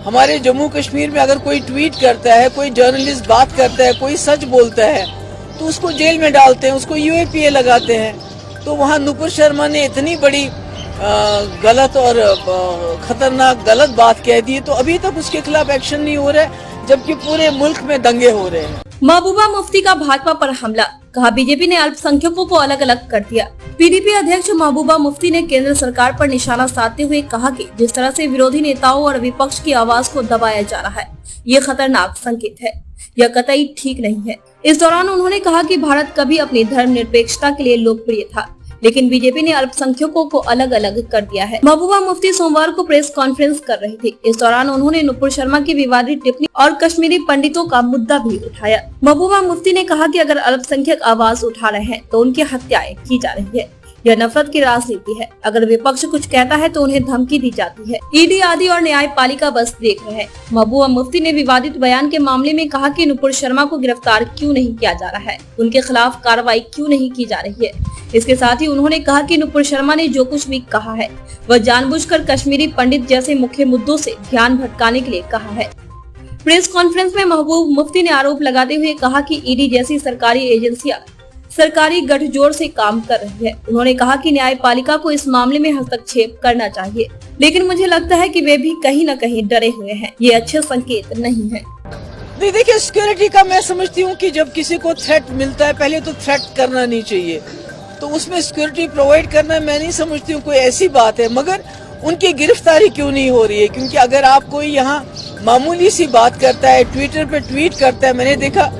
हमारे जम्मू कश्मीर में अगर कोई ट्वीट करता है, कोई जर्नलिस्ट बात करता है, कोई सच बोलता है तो उसको जेल में डालते हैं, उसको यूएपीए लगाते हैं। तो वहाँ नुपुर शर्मा ने इतनी बड़ी गलत और खतरनाक गलत बात कह दी, तो अभी तक उसके खिलाफ एक्शन नहीं हो रहा है, जबकि पूरे मुल्क में दंगे हो रहे हैं। महबूबा मुफ्ती का भाजपा पर हमला, कहा बीजेपी ने अल्पसंख्यकों को अलग अलग कर दिया। पीडीपी अध्यक्ष महबूबा मुफ्ती ने केंद्र सरकार पर निशाना साधते हुए कहा कि जिस तरह से विरोधी नेताओं और विपक्ष की आवाज को दबाया जा रहा है, ये खतरनाक संकेत है, यह कतई ठीक नहीं है। इस दौरान उन्होंने कहा कि भारत कभी अपनी धर्मनिरपेक्षता के लिए लोकप्रिय था, लेकिन बीजेपी ने अल्पसंख्यकों को अलग अलग कर दिया है। महबूबा मुफ्ती सोमवार को प्रेस कॉन्फ्रेंस कर रही थी। इस दौरान उन्होंने नुपुर शर्मा की विवादित टिप्पणी और कश्मीरी पंडितों का मुद्दा भी उठाया। महबूबा मुफ्ती ने कहा कि अगर अल्पसंख्यक आवाज उठा रहे हैं तो उनकी हत्याएं की जा रही है, यह नफरत की राजनीति है। अगर विपक्ष कुछ कहता है तो उन्हें धमकी दी जाती है। ईडी आदि और न्यायपालिका बस देख रहे हैं। महबूबा मुफ्ती ने विवादित बयान के मामले में कहा कि नुपुर शर्मा को गिरफ्तार क्यों नहीं किया जा रहा है, उनके खिलाफ कार्रवाई क्यों नहीं की जा रही है। इसके साथ ही उन्होंने कहा कि नुपुर शर्मा ने जो कुछ भी कहा है वह जानबूझकर कश्मीरी पंडित जैसे मुख्य मुद्दों से ध्यान भटकाने के लिए कहा है। प्रेस कॉन्फ्रेंस में महबूब मुफ्ती ने आरोप लगाते हुए कहा कि ईडी जैसी सरकारी एजेंसियां सरकारी गठजोड़ से काम कर रही है। उन्होंने कहा कि न्यायपालिका को इस मामले में हस्तक्षेप करना चाहिए, लेकिन मुझे लगता है कि वे भी कहीं न कहीं डरे हुए हैं। ये अच्छे संकेत नहीं है। नहीं, देखिए, सिक्योरिटी का मैं समझती हूँ कि जब किसी को थ्रेट मिलता है, पहले तो थ्रेट करना नहीं चाहिए, तो उसमें सिक्योरिटी प्रोवाइड करना मैं नहीं समझती हूँ कोई ऐसी बात है। मगर उनकी गिरफ्तारी क्यों नहीं हो रही है? क्योंकि अगर आप कोई यहाँ मामूली सी बात करता है, ट्विटर पे ट्वीट करता है, मैंने देखा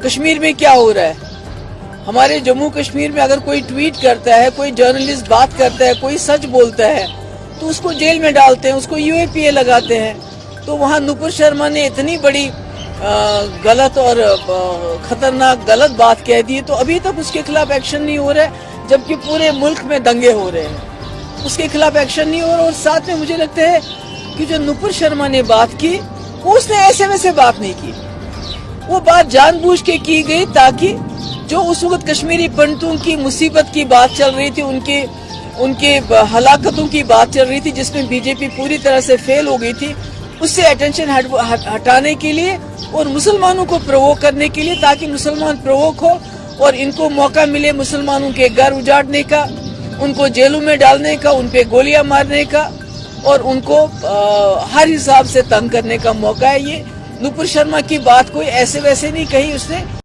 कश्मीर में क्या हो रहा है। हमारे जम्मू कश्मीर में अगर कोई ट्वीट करता है, कोई जर्नलिस्ट बात करता है, कोई सच बोलता है तो उसको जेल में डालते हैं, उसको यूएपीए लगाते हैं। तो वहाँ नुपुर शर्मा ने इतनी बड़ी गलत और खतरनाक गलत बात कह दी, तो अभी तक उसके खिलाफ एक्शन नहीं हो रहा है, जबकि पूरे मुल्क में दंगे हो रहे हैं। उसके खिलाफ एक्शन नहीं हो रहा। और साथ में मुझे लगता है कि जो नुपुर शर्मा ने बात की, वो उसने ऐसे वैसे बात नहीं की, वो बात जानबूझ के की गई ताकि जो उस वक्त कश्मीरी पंडितों की मुसीबत की बात चल रही थी, उनके हलाकतों की बात चल रही थी, जिसमें बीजेपी पूरी तरह से फेल हो गई थी, उससे अटेंशन हटाने के लिए और मुसलमानों को प्रोवोक करने के लिए, ताकि मुसलमान प्रोवोक हो और इनको मौका मिले मुसलमानों के घर उजाड़ने का, उनको जेलों में डालने का, उनपे गोलियां मारने का और उनको हर हिसाब से तंग करने का मौका है। ये नुपुर शर्मा की बात कोई ऐसे वैसे नहीं कही उसने।